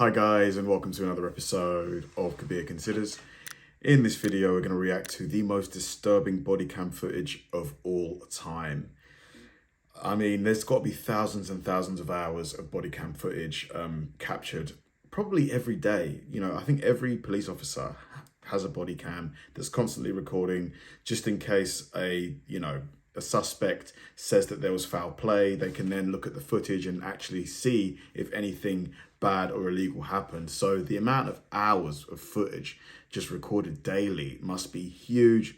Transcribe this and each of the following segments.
Hi guys, and welcome to another episode of Kabir Considers. In this video, we're going to react to the most disturbing body cam footage of all time. I mean, there's got to be thousands and thousands of hours of body cam footage captured probably every day. You know, I think every police officer has a body cam that's constantly recording just in case a suspect says that there was foul play. They can then look at the footage and actually see if anything bad or illegal happened. So the amount of hours of footage just recorded daily must be huge.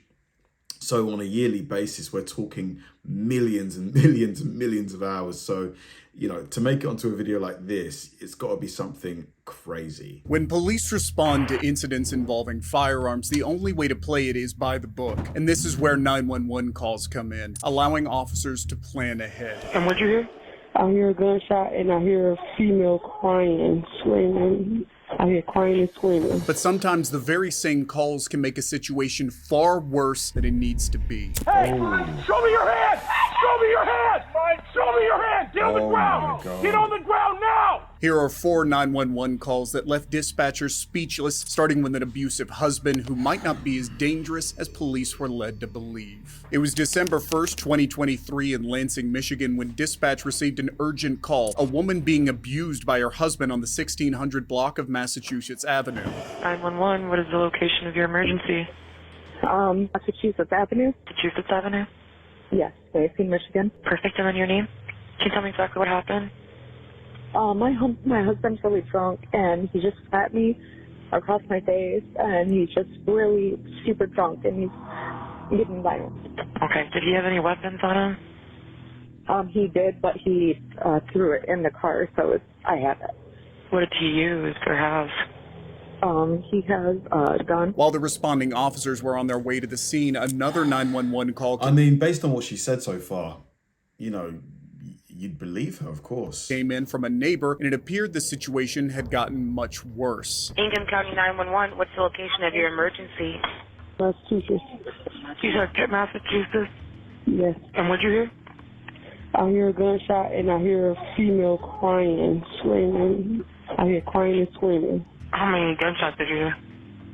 So on a yearly basis, we're talking millions and millions and millions of hours. So, you know, to make it onto a video like this, it's got to be something crazy. When police respond to incidents involving firearms, the only way to play it is by the book. And this is where 911 calls come in, allowing officers to plan ahead. And what'd you hear? I hear a gunshot and I hear a female crying, screaming. I hear crying and screaming. But sometimes the very same calls can make a situation far worse than it needs to be. Hey, show me your hand! Show me your hand! Show me your hand! Get on the ground! Get on the ground now! Here are 4 911 calls that left dispatchers speechless, starting with an abusive husband who might not be as dangerous as police were led to believe. It was December 1st, 2023 in Lansing, Michigan, when dispatch received an urgent call, a woman being abused by her husband on the 1600 block of Massachusetts Avenue. 911, what is the location of your emergency? Massachusetts Avenue? Massachusetts Avenue? Yes, Lansing, Michigan. Perfect, and then your name? Can you tell me exactly what happened? My husband's really drunk and he just slapped me across my face and he's just really super drunk and he's getting violent. Okay, did he have any weapons on him? He did, but he threw it in the car, so I have it. What did he use or have? He has a gun. While the responding officers were on their way to the scene, another 911 call I mean, based on what she said so far, you know, you'd believe her, of course. Came in from a neighbor, and it appeared the situation had gotten much worse. Ingham County 911, what's the location of your emergency? Massachusetts. You said Massachusetts? Yes. And what'd you hear? I hear a gunshot and I hear a female crying and screaming. I hear crying and screaming. How many gunshots did you hear?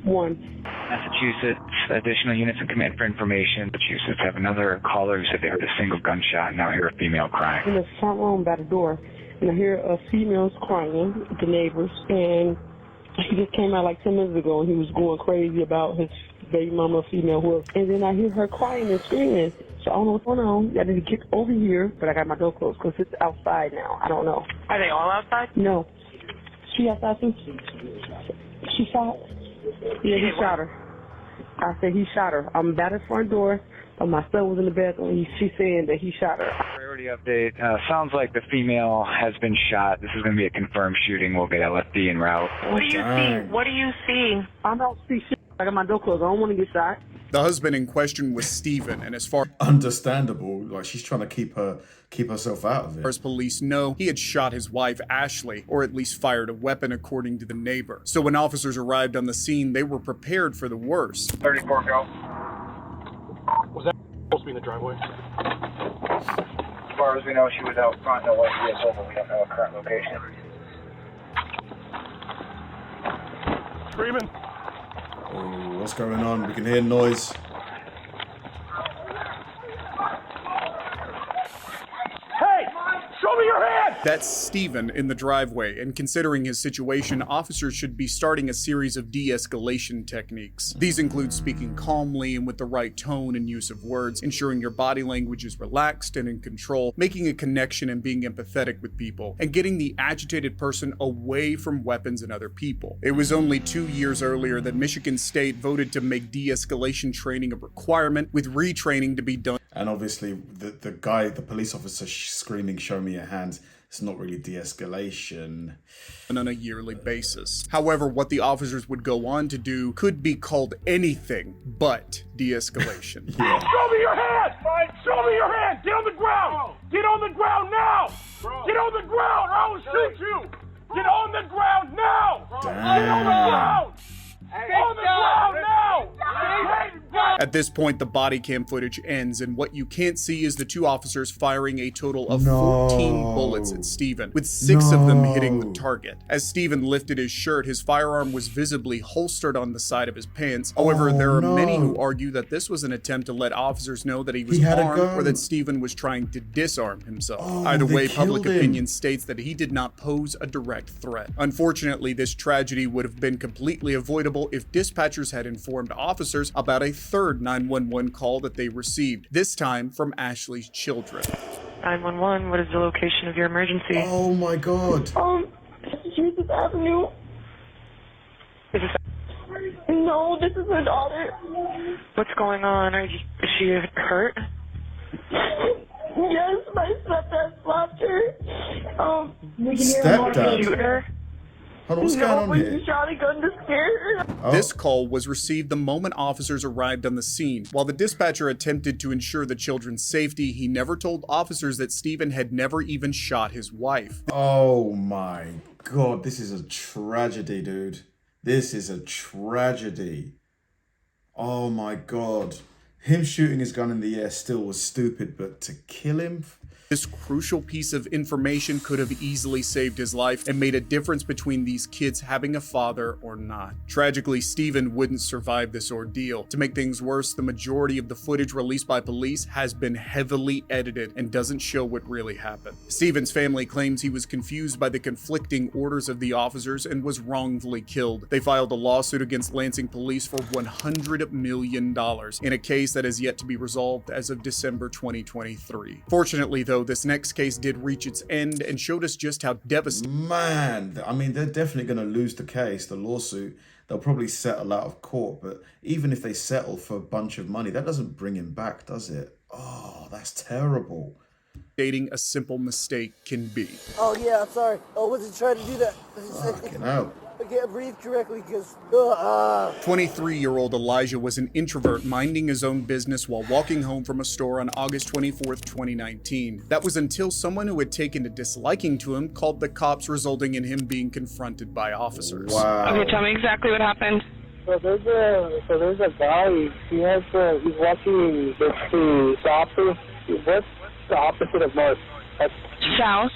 One. Massachusetts, additional units in command for information. Massachusetts have another caller who said they heard a single gunshot and now hear a female crying. In the front room by the door, and I hear a female's crying, the neighbors, and he just came out like 10 minutes ago and he was going crazy about his baby mama, female, whoever. And then I hear her crying and screaming. So I don't know what's going on. I need to get over here, but I got my door closed because it's outside now. I don't know. Are they all outside? No. She outside too? She shot? Yeah, he shot her. I said he shot her. I'm by the front door, but my son was in the bathroom. She's saying that he shot her. Priority update. Sounds like the female has been shot. This is going to be a confirmed shooting. We'll get LFD en route. What do you see? What do you see? I don't see shit. I got my door closed. I don't want to get shot. The husband in question was Stephen, and as far Understandable, like she's trying to keep herself out of it. as police know, he had shot his wife Ashley, or at least fired a weapon according to the neighbor. So when officers arrived on the scene, they were prepared for the worst. 34 go. Was that supposed to be in the driveway? As far as we know, she was out front. No one vehicle, but we don't know her current location. Screaming. Oh, what's going on? We can hear noise. Hey! Show me your hand! That's Stephen in the driveway, and considering his situation, officers should be starting a series of de-escalation techniques. These include speaking calmly and with the right tone and use of words, ensuring your body language is relaxed and in control, making a connection and being empathetic with people, and getting the agitated person away from weapons and other people. It was only 2 years earlier that Michigan State voted to make de-escalation training a requirement, with retraining to be done. And obviously, the police officer screaming, "Show me your hands." It's not really de-escalation. On a yearly basis. However, what the officers would go on to do could be called anything but de-escalation. Yeah. Show me your hand! Show me your hand! Get on the ground! Get on the ground now! Get on the ground or I will shoot you! Get on the ground now! Damn. Get on the ground! On the ground now! Hey, At this point, the body cam footage ends, and what you can't see is the two officers firing a total of 14 bullets at Stephen, with 6 of them hitting the target. As Stephen lifted his shirt, his firearm was visibly holstered on the side of his pants. However, there are many who argue that this was an attempt to let officers know that he was armed or that Stephen was trying to disarm himself. Either way, public opinion states that he did not pose a direct threat. Unfortunately, this tragedy would have been completely avoidable if dispatchers had informed officers about a third 911 call that they received, this time from Ashley's children. 911, what is the location of your emergency? Oh my god. Jesus Avenue. Is this... No, this is my daughter. What's going on? Is she hurt? Yes, my stepdad slapped her. Stepdad? Shoot her? What's going on here? He shot a gun to scare her. This call was received the moment officers arrived on the scene. While the dispatcher attempted to ensure the children's safety, he never told officers that Stephen had never even shot his wife. Oh my god, this is a tragedy, dude. This is a tragedy. Oh my god. Him shooting his gun in the air still was stupid, but to kill him? This crucial piece of information could have easily saved his life and made a difference between these kids having a father or not. Tragically, Stephen wouldn't survive this ordeal. To make things worse, the majority of the footage released by police has been heavily edited and doesn't show what really happened. Stephen's family claims he was confused by the conflicting orders of the officers and was wrongfully killed. They filed a lawsuit against Lansing police for $100 million in a case that is yet to be resolved as of December 2023. Fortunately, though, this next case did reach its end and showed us just how devastating. Man, I mean, they're definitely going to lose the case, the lawsuit. They'll probably settle out of court, but even if they settle for a bunch of money, that doesn't bring him back, does it? Oh, that's terrible. A simple mistake can be. Oh yeah, I'm sorry. I wasn't trying to do that. Fucking hell. I can't breathe correctly because 23-year-old Elijah was an introvert minding his own business while walking home from a store on August 24th, 2019. That was until someone who had taken a disliking to him called the cops, resulting in him being confronted by officers. Wow. Okay, tell me exactly what happened. So there's a guy. He's walking what's the opposite of north? South.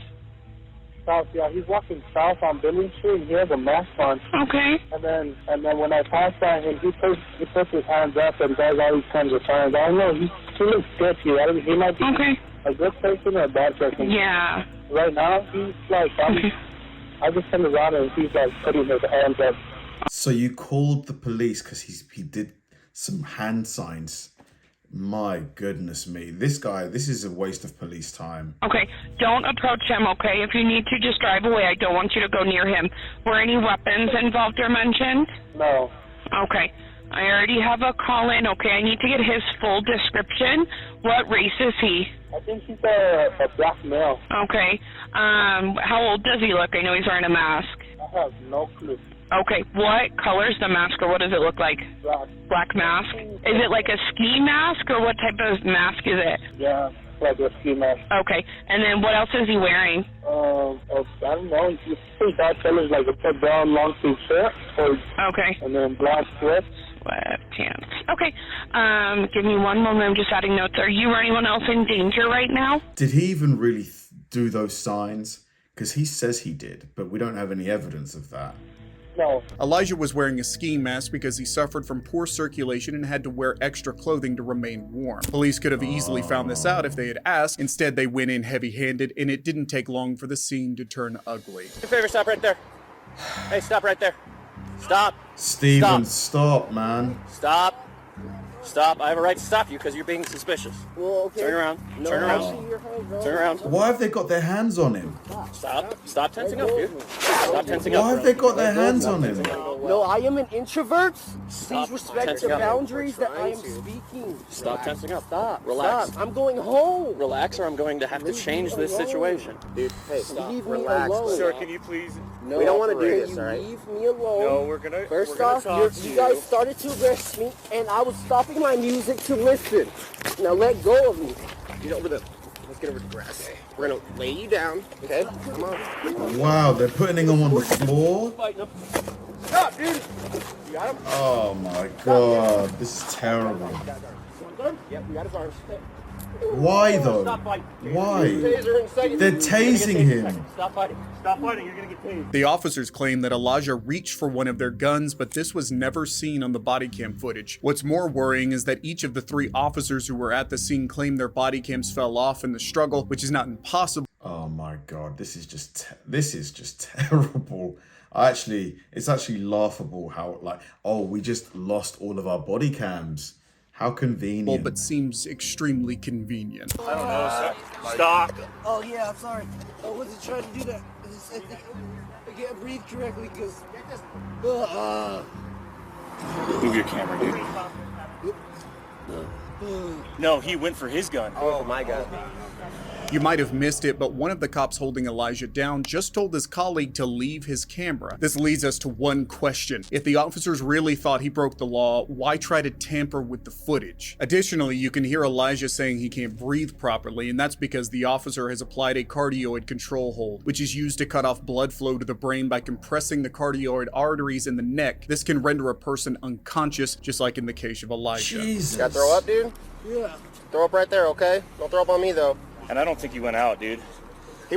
South, yeah. He's walking south on Billing Street. And he has a mask on. Okay. And then when I pass by him, he puts his hands up and does all these kinds of signs. I don't know. He looks sketchy. He might be a good person or a bad person. Yeah. Right now, he's like, I just turned around and he's like putting his hands up. So you called the police because he did some hand signs. My goodness me. This is a waste of police time. Okay, don't approach him, okay? If you need to, just drive away. I don't want you to go near him. Were any weapons involved or mentioned? No. Okay. I already have a call in, okay? I need to get his full description. What race is he? I think he's a black male. Okay. How old does he look? I know he's wearing a mask. I have no clue. Okay, what color is the mask, or what does it look like? Black. Black mask? Is it like a ski mask, or what type of mask is it? Yeah, like a ski mask. Okay, and then what else is he wearing? I don't know. His dark color is like a brown long sleeve shirt. Okay. And then black sweats. Sweatpants. Okay, give me one moment. I'm just adding notes. Are you or anyone else in danger right now? Did he even really do those signs? Because he says he did, but we don't have any evidence of that. No. Elijah was wearing a ski mask because he suffered from poor circulation and had to wear extra clothing to remain warm. Police could have easily found this out if they had asked. Instead, they went in heavy-handed, and it didn't take long for the scene to turn ugly. Do me a favor, stop right there. Hey, stop right there. Stop. Stephen, stop, man. Stop. Stop. I have a right to stop you because you're being suspicious. Well, okay. Turn around. No, Turn around. Turn around. Why have they got their hands on him? Stop. Stop tensing up, dude. Stop tensing up. Why have they got their hands on him? No, I am an introvert. Stop Please respect tensing the up. boundaries that I am speaking. Stop tensing up. Stop. Relax. Stop. I'm going home. Relax, or I'm going to have to change this situation. Dude, hey, leave me Relax. alone. Sir, can you please? No, we don't want to do can this, you all right? leave me alone. No, we're gonna. First we're gonna off, talk to you guys started to arrest me, and I was stopping my music to listen. Now let go of me. Get over there. get over the grass. We're gonna lay you down, okay? Come on. Wow, they're putting him on the floor? Stop, dude! You got him? Oh my god, this is terrible. Yep, we got his arms. Why though? Why? They're tasing him. Stop fighting. Stop fighting. You're gonna get tased. The officers claim that Elijah reached for one of their guns, but this was never seen on the body cam footage. What's more worrying is that each of the 3 officers who were at the scene claim their body cams fell off in the struggle, which is not impossible. Oh my god, this is just terrible. It's actually laughable how, like, oh, we just lost all of our body cams. How convenient. But seems extremely convenient. I don't know, sir. Stop. Oh yeah, I'm sorry. I wasn't trying to do that. I can't breathe correctly because. Move your camera, dude. No, he went for his gun. Oh my god. You might have missed it, but one of the cops holding Elijah down just told his colleague to leave his camera. This leads us to one question. If the officers really thought he broke the law, why try to tamper with the footage? Additionally, you can hear Elijah saying he can't breathe properly, and that's because the officer has applied a cardioid control hold, which is used to cut off blood flow to the brain by compressing the cardioid arteries in the neck. This can render a person unconscious, just like in the case of Elijah. Jesus. Got to throw up, dude? Yeah. Throw up right there, okay? Don't throw up on me, though. And I don't think he went out, dude. He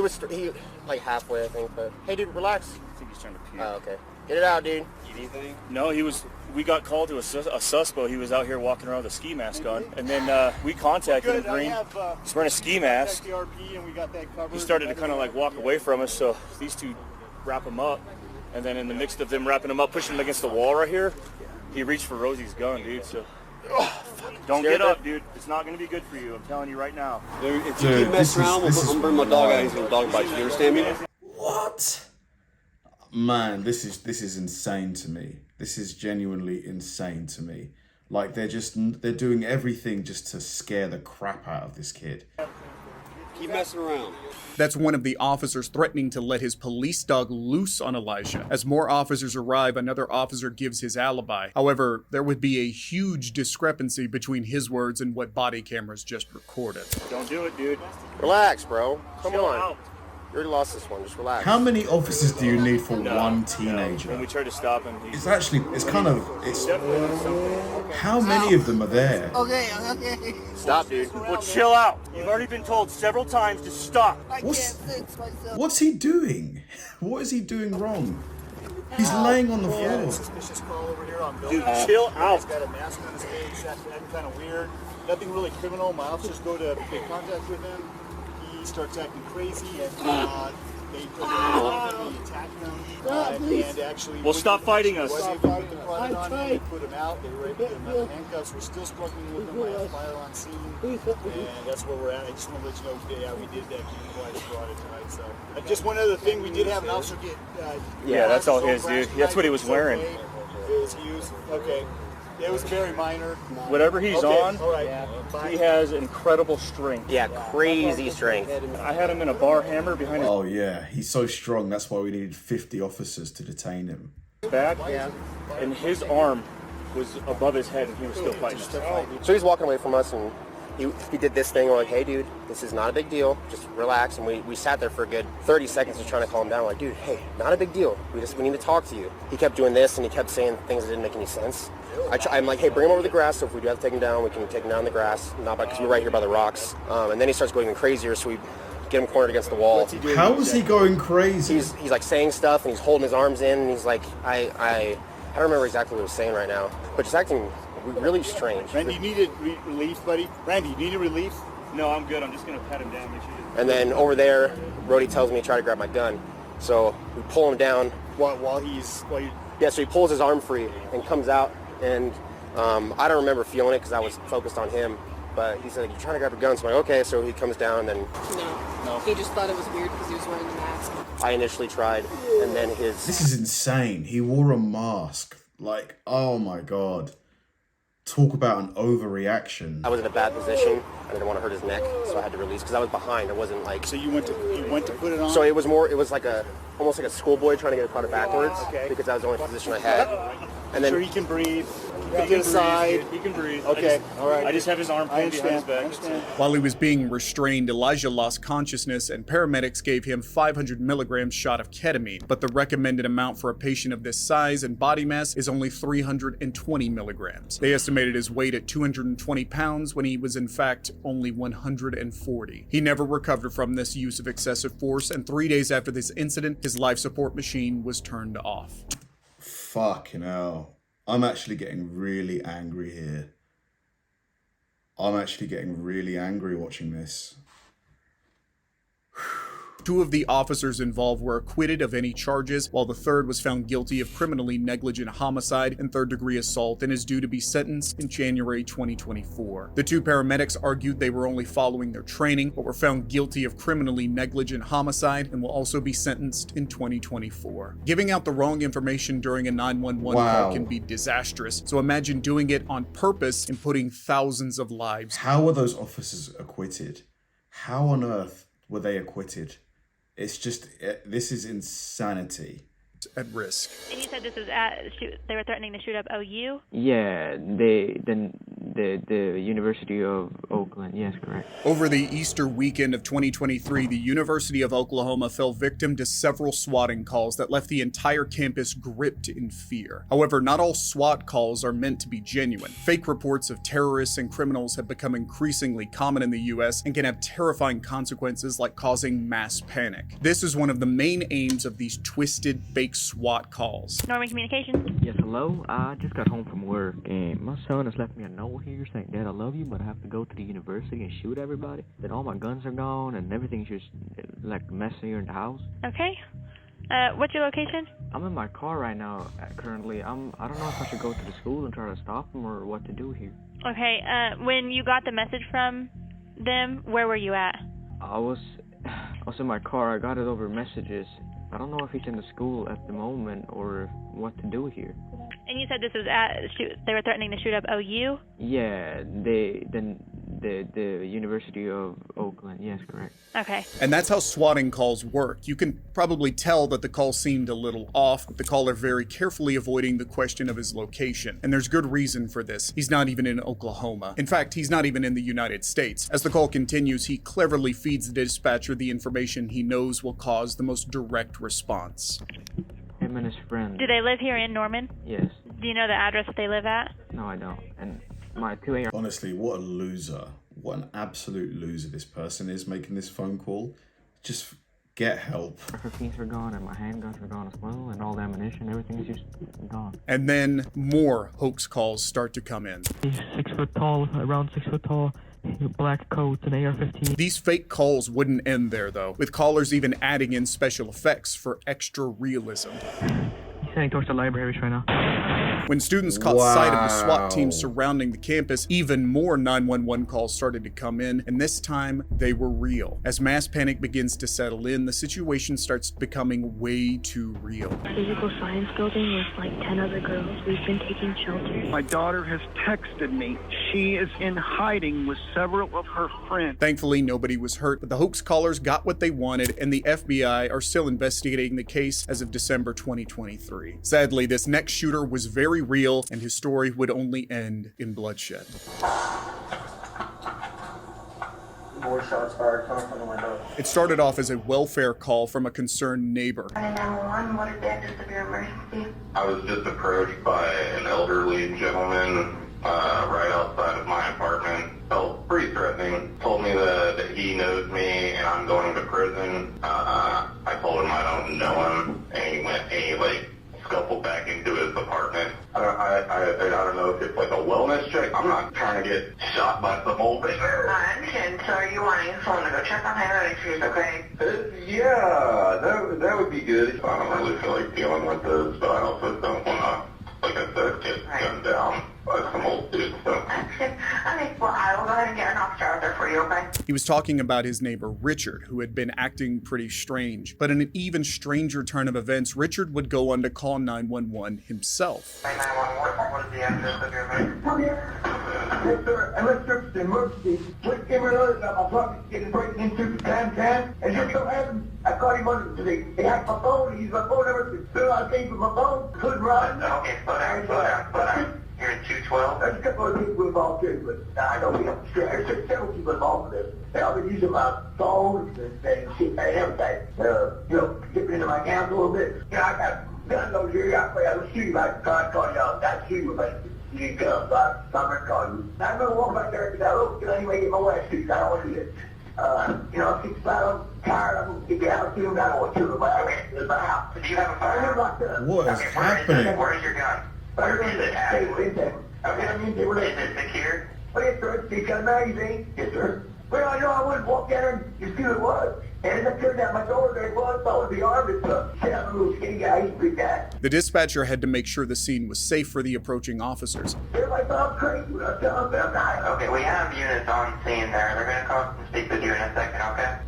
like halfway, I think, but... Hey, dude, relax. I think he's trying to puke. Oh, okay. Get it out, dude. Anything? No, we got called to a suspo. He was out here walking around with a ski mask on. And then we contacted him, Green. He's wearing a ski mask. He started to kind of like walk away from us, so these 2 wrap him up. And then in the mix of them wrapping him up, pushing him against the wall right here, he reached for Rosie's gun, dude, so... Don't get up, dude. It's not going to be good for you. I'm telling you right now. Dude, if you keep messing around, I'm bring my dog out. He's going to dog bite you. You understand me? What? Man, this is insane to me. This is genuinely insane to me. Like, they're doing everything just to scare the crap out of this kid. Keep messing around. That's one of the officers threatening to let his police dog loose on Elijah. As more officers arrive, another officer gives his alibi. However, there would be a huge discrepancy between his words and what body cameras just recorded. Don't do it, dude. Relax, bro. Come Chill on. out. You already lost this one. Just relax. How many officers do you need for one teenager? When we tried to stop him, It's how many of them are there? Okay. Stop, dude. Well, chill out. You've already been told several times to stop. I can't sense myself. What's he doing? What is he doing wrong? He's laying on the floor. Suspicious call over here on Dude, chill out. He's got a mask on his face. That's kind of weird. Nothing really criminal. My officers go to make contact with him. He starts acting crazy, and they put him, he attacked him, and actually... Well, stop fighting us. They put him out. They were able to get him out of handcuffs. We're still struggling with him. I have fire on scene, and that's where we're at. I just want to let you know, yeah, we did that. Keep brought it tonight. So, just one other thing, we did have an officer get... yeah, that's all his, dude. That's what he was wearing. It was used. Okay. It was very minor. Whatever he's on, all right. he has incredible strength. Yeah, crazy strength. I had him in a bar hammer behind his Oh yeah, he's so strong. That's why we needed 50 officers to detain him. back, and his arm was above his head, and he was still fighting. So he's walking away from us, and he did this thing. We're like, hey, dude, this is not a big deal. Just relax. And we sat there for a good 30 seconds just trying to calm him down. We're like, dude, hey, not a big deal. We need to talk to you. He kept doing this, and he kept saying things that didn't make any sense. I'm like, hey, bring him over the grass. So if we do have to take him down, we can take him down the grass, not because we're right here by the rocks. And then he starts going even crazier, so we get him cornered against the wall. How was he going crazy? He's like saying stuff, and he's holding his arms in, and he's like, I don't remember exactly what he was saying right now, but just acting really strange. Randy, you needed relief, buddy? Randy, you needed relief? No, I'm good. I'm just going to pat him down. Make sure and then over there, Brody tells me to try to grab my gun. So we pull him down. Yeah, so he pulls his arm free and comes out, and I don't remember feeling it because I was focused on him. But he said, you're trying to grab a gun. So I'm like, okay. So he comes down, and... No. He just thought it was weird because he was wearing the mask. I initially tried, and then his... This is insane. He wore a mask. Like, oh my God. Talk about an overreaction. I was in a bad position. I didn't want to hurt his neck, so I had to release because I was behind. It wasn't like... So you went to put it on? So it was like a almost like a schoolboy trying to get caught backwards because that was the only position I had. And then sure he can breathe. He can aside. He can breathe. Okay, all right. I just have his arm pinned behind his back. While he was being restrained, Elijah lost consciousness and paramedics gave him 500 milligrams shot of ketamine, but the recommended amount for a patient of this size and body mass is only 320 milligrams. They estimated his weight at 220 pounds when he was in fact only 140. He never recovered from this use of excessive force, and 3 days after this incident, his life support machine was turned off. Fucking hell. I'm actually getting really angry here. I'm actually getting really angry watching this. 2 of the officers involved were acquitted of any charges, while the third was found guilty of criminally negligent homicide and third-degree assault and is due to be sentenced in January 2024. The 2 paramedics argued they were only following their training, but were found guilty of criminally negligent homicide and will also be sentenced in 2024. Giving out the wrong information during a 911 call can be disastrous, so imagine doing it on purpose and putting thousands of lives. How were those officers acquitted? How on earth were they acquitted? It's just, this is insanity. At risk. And you said this was they were threatening to shoot up OU? Yeah, the University of Oakland, yes, correct. Over the Easter weekend of 2023, the University of Oklahoma fell victim to several swatting calls that left the entire campus gripped in fear. However, not all SWAT calls are meant to be genuine. Fake reports of terrorists and criminals have become increasingly common in the US and can have terrifying consequences like causing mass panic. This is one of the main aims of these twisted fake SWAT calls. Norman Communications. Yes, hello. I just got home from work and my son has left me a note here saying, Dad, I love you, but I have to go to the university and shoot everybody. Then all my guns are gone and everything's just like a mess here in the house. Okay. What's your location? I'm in my car right now, currently. I don't know if I should go to the school and try to stop them or what to do here. Okay. When you got the message from them, where were you at? I was in my car. I got it over messages. I don't know if he's in the school at the moment or what to do here. And you said this was they were threatening to shoot up OU? Yeah, the University of Oakland, yes, correct. Okay. And that's how swatting calls work. You can probably tell that the call seemed a little off, with the caller very carefully avoiding the question of his location. And there's good reason for this. He's not even in Oklahoma. In fact, he's not even in the United States. As the call continues, he cleverly feeds the dispatcher the information he knows will cause the most direct response. Him and his friend. Do they live here in Norman? Yes. Do you know the address that they live at? No, I don't. And my 2 a.m. Honestly, what a loser. What an absolute loser this person is making this phone call. Just get help. My 15s are gone and my handguns are gone as well, and all the ammunition, everything is just gone. And then more hoax calls start to come in. He's 6 foot tall, around 6 foot tall. Black coat, an AR-15. These fake calls wouldn't end there, though, with callers even adding in special effects for extra realism. He's heading towards the library right now. When students caught sight of the SWAT team surrounding the campus, even more 911 calls started to come in, and this time they were real. As mass panic begins to settle in, the situation starts becoming way too real. Physical science building with like 10 other girls. We've been taking shelter. My daughter has texted me. She is in hiding with several of her friends. Thankfully, nobody was hurt, but the hoax callers got what they wanted, and the FBI are still investigating the case as of December 2023. Sadly, this next shooter was very real, and his story would only end in bloodshed. More shots fired coming from the window. It started off as a welfare call from a concerned neighbor. 911, what is that? Just your emergency? I was just approached by an elderly gentleman right outside of my apartment. Felt pretty threatening. Told me that he knows me and I'm going to prison. I told him I don't know him, and he scuffled back into his apartment. I don't know if it's like a wellness check. I'm not trying to get shot by some old thing. I understand. So are you wanting someone to go check on him and if okay? Yeah, that would be good. I don't really feel like dealing with this, but I also don't want to, like I said, get gunned down by some old dude. So. Okay, well, I will go ahead and get an officer out there for you, okay? He was talking about his neighbor, Richard, who had been acting pretty strange. But in an even stranger turn of events, Richard would go on to call 911 himself. 911, what is the address of your neighbor? Yes, sir. Unless there's an emergency, please give me another time. My truck is getting breaking into the time. And just so happens, I caught him under today. He hacked my phone. He used my phone number. So I came with my phone. Couldn't run. Okay, slow down. You're in 212? There's a couple of people involved too, but I know we have there's several people involved in this. And I've been using my phone and shit and everything. Dipping into my accounts a little bit. I got guns over here. I was shooting. I call y'all. That's shooting with me. You come, so I'm going to call you. I'm going to walk back there because I look till anyway get my wife shoes. I don't want to do it. I'm 65, I'm tired. I'm going to get out soon. I don't want to, but I ran to my house. Do you have a firearm? What is happening? Where's your gun? Where is it at? Okay. Is it secure? Well, yes, sir. It's got a magazine. Yes, sir. Well, I know I wouldn't walk down there and you see who it was. And as I turned out my door, there it was. I was the arm and stuff. I'm a little skinny guy. He's a big guy. The dispatcher had to make sure the scene was safe for the approaching officers. Everybody thought I'm crazy when I was telling them that. Okay, we have units on scene there. They're going to come and speak with you in a second, okay?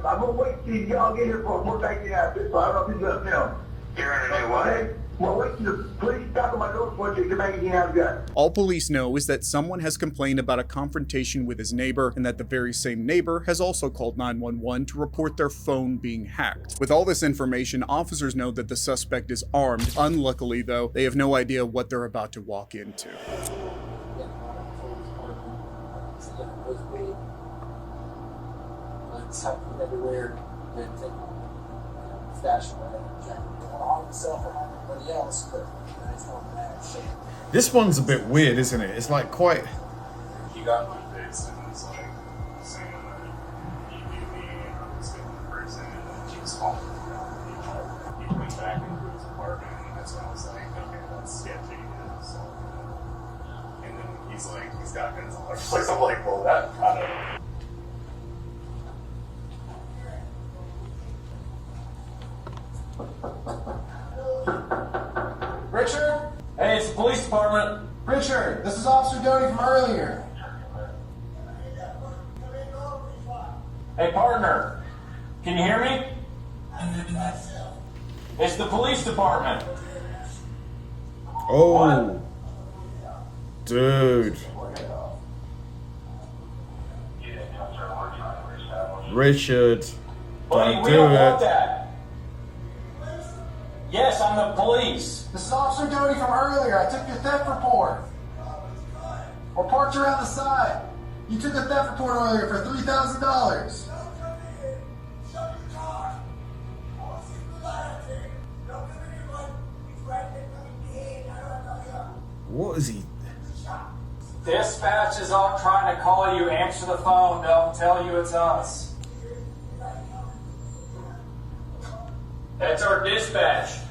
I'm going to wait till y'all get here for more back out this. So I don't know if he's up now. You're going to do what? Well, wait till the police stop on my door before you get back in out of gun. All police know is that someone has complained about a confrontation with his neighbor, and that the very same neighbor has also called 911 to report their phone being hacked. With all this information, officers know that the suspect is armed. Unluckily, though, they have no idea what they're about to walk into. Everywhere, This one's a bit weird, isn't it? It's like quite. He got my face and was like saying that he knew me and I was getting the person and then he was calling me around. He went back into his apartment and that's when I was like, okay, that's sketchy. So, and then he's like, he's got guns all over the place. I'm like, well, that kind of. Richard? Hey, it's the police department. Richard, this is Officer Doty from earlier. Hey, partner, can you hear me? It's the police department. Oh, what? Dude. Richard, buddy, don't we do don't it. want that. Yes, I'm the police. This is Officer Doty from earlier. I took your theft report. We're parked around the side. You took a theft report earlier for $3,000. What is he? Dispatch is all trying to call you. Answer the phone. They'll tell you it's us. That's our dispatch.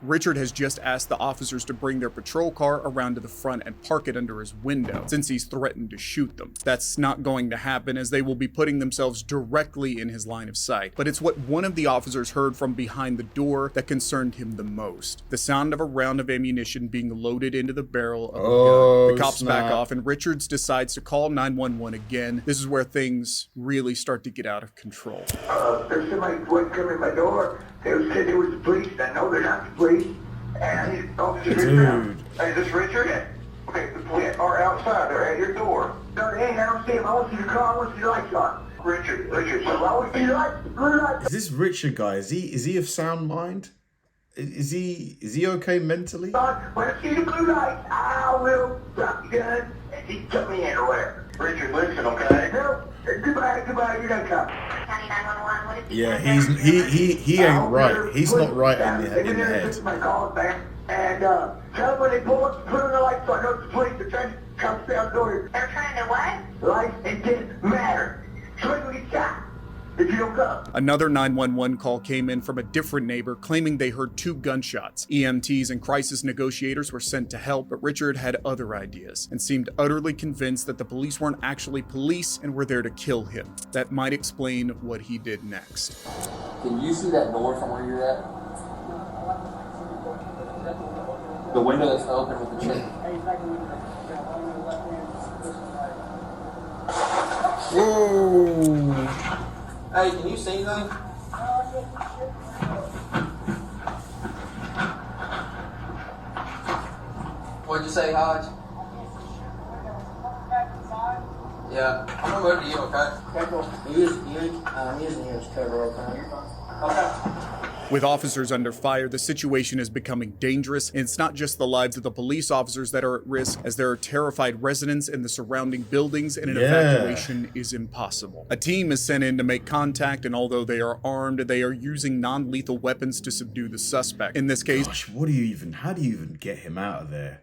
Richard has just asked the officers to bring their patrol car around to the front and park it under his window, since he's threatened to shoot them. That's not going to happen, as they will be putting themselves directly in his line of sight. But it's what one of the officers heard from behind the door that concerned him the most. The sound of a round of ammunition being loaded into the barrel of a gun. The cops back off, and Richards decides to call 911 again. This is where things really start to get out of control. There's somebody who come in my door. They said it was the police. I know they're not the police. And these officers Dude. Hey, is this Richard? Okay, the police are outside. They're at your door. No, they ain't. I don't see them. I want you to call. I want you to lights on. Richard. So I want you to lights. Blue lights. Is this Richard guy? Is he of sound mind? Is he okay mentally? When I see the blue lights, I will drop the gun and he took me in or whatever. Richard, listen, okay? No. Goodbye, you're done, cop. Yeah, he ain't right. He's not right in the head. My calls back and tell them when they pull up, put on the lights so I know it's the police. They're trying to come down the door. They're trying to what? Lights, it didn't matter. Somebody will get shot if you don't come. Another 911 call came in from a different neighbor claiming they heard 2 gunshots. EMTs and crisis negotiators were sent to help, but Richard had other ideas and seemed utterly convinced that the police weren't actually police and were there to kill him. That might explain what he did next. Can you see that door from where you're at? The window that's open with the chain. Whoa! Hey, can you see anything? What'd you say, Hodge? Yeah, I'm gonna go to you, okay? Okay, cool. I'm using you as cover, okay? Okay. With officers under fire, the situation is becoming dangerous, and it's not just the lives of the police officers that are at risk, as there are terrified residents in the surrounding buildings, and an evacuation is impossible. A team is sent in to make contact, and although they are armed, they are using non-lethal weapons to subdue the suspect. In this case, gosh, how do you even get him out of there?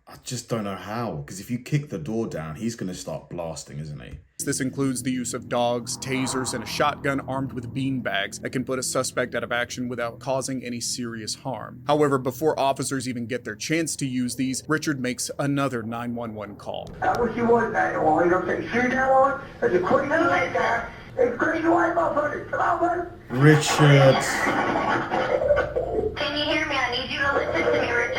I just don't know how, because if you kick the door down, he's going to start blasting, isn't he? This includes the use of dogs, tasers, and a shotgun armed with beanbags that can put a suspect out of action without causing any serious harm. However, before officers even get their chance to use these, Richard makes another 911 call. I wish you was 911. You know what I'm saying? See that one? There's a crazy white guy. It's crazy white motherfucker. Come on, buddy. Richard. Can you hear me? I need you to listen to me, Richard.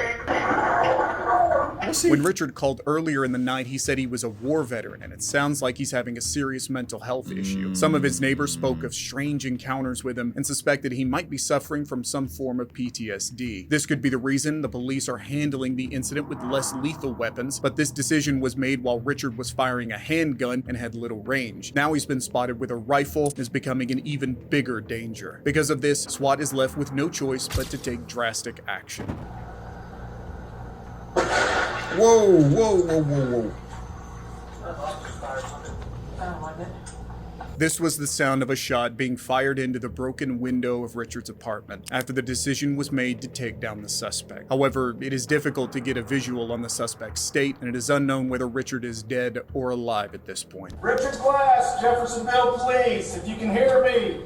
When Richard called earlier in the night, he said he was a war veteran, and it sounds like he's having a serious mental health issue. Some of his neighbors spoke of strange encounters with him and suspected he might be suffering from some form of PTSD. This could be the reason the police are handling the incident with less lethal weapons, but this decision was made while Richard was firing a handgun and had little range. Now he's been spotted with a rifle and is becoming an even bigger danger. Because of this, SWAT is left with no choice but to take drastic action. Whoa, whoa, whoa, whoa, whoa. This was the sound of a shot being fired into the broken window of Richard's apartment after the decision was made to take down the suspect. However, it is difficult to get a visual on the suspect's state, and it is unknown whether Richard is dead or alive at this point. Richard Glass, Jeffersonville Police, if you can hear me,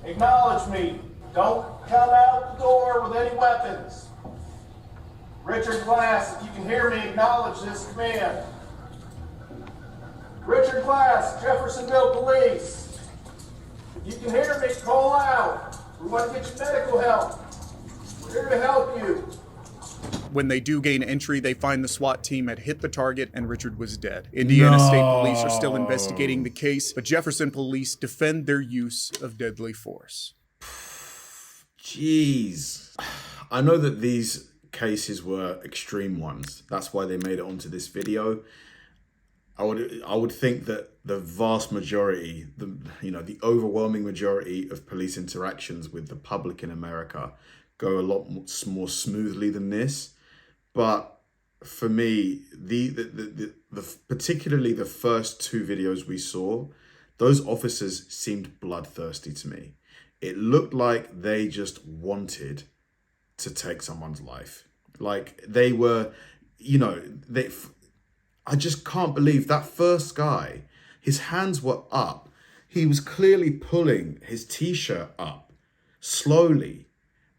acknowledge me. Don't come out the door with any weapons. Richard Glass, if you can hear me, acknowledge this command. Richard Glass, Jeffersonville Police. If you can hear me, call out. We want to get you medical help. We're here to help you. When they do gain entry, they find the SWAT team had hit the target and Richard was dead. Indiana State Police are still investigating the case, but Jefferson Police defend their use of deadly force. Jeez. I know that these cases were extreme ones. That's why they made it onto this video. I would think that the vast majority, the overwhelming majority of police interactions with the public in America go a lot more smoothly than this. But for me, the particularly the first two videos we saw, those officers seemed bloodthirsty to me. It looked like they just wanted to take someone's life. Like they were, I just can't believe that first guy, his hands were up. He was clearly pulling his t-shirt up slowly.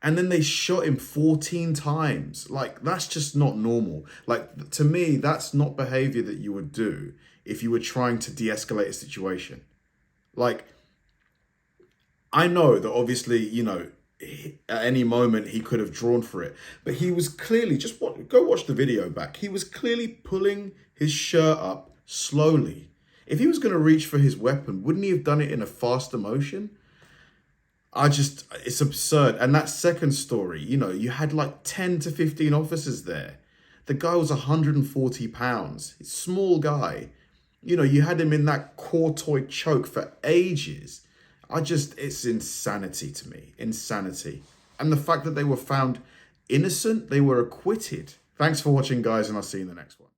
And then they shot him 14 times. Like, that's just not normal. Like, to me, that's not behavior that you would do if you were trying to de-escalate a situation. Like, I know that obviously, at any moment he could have drawn for it, but he was clearly, go watch the video back. He was clearly pulling his shirt up slowly. If he was going to reach for his weapon, wouldn't he have done it in a faster motion? It's absurd. And that second story, you had like 10 to 15 officers there. The guy was 140 pounds. He's a small guy. You had him in that cortoid choke for ages. It's insanity to me. Insanity. And the fact that they were found innocent, they were acquitted. Thanks for watching, guys, and I'll see you in the next one.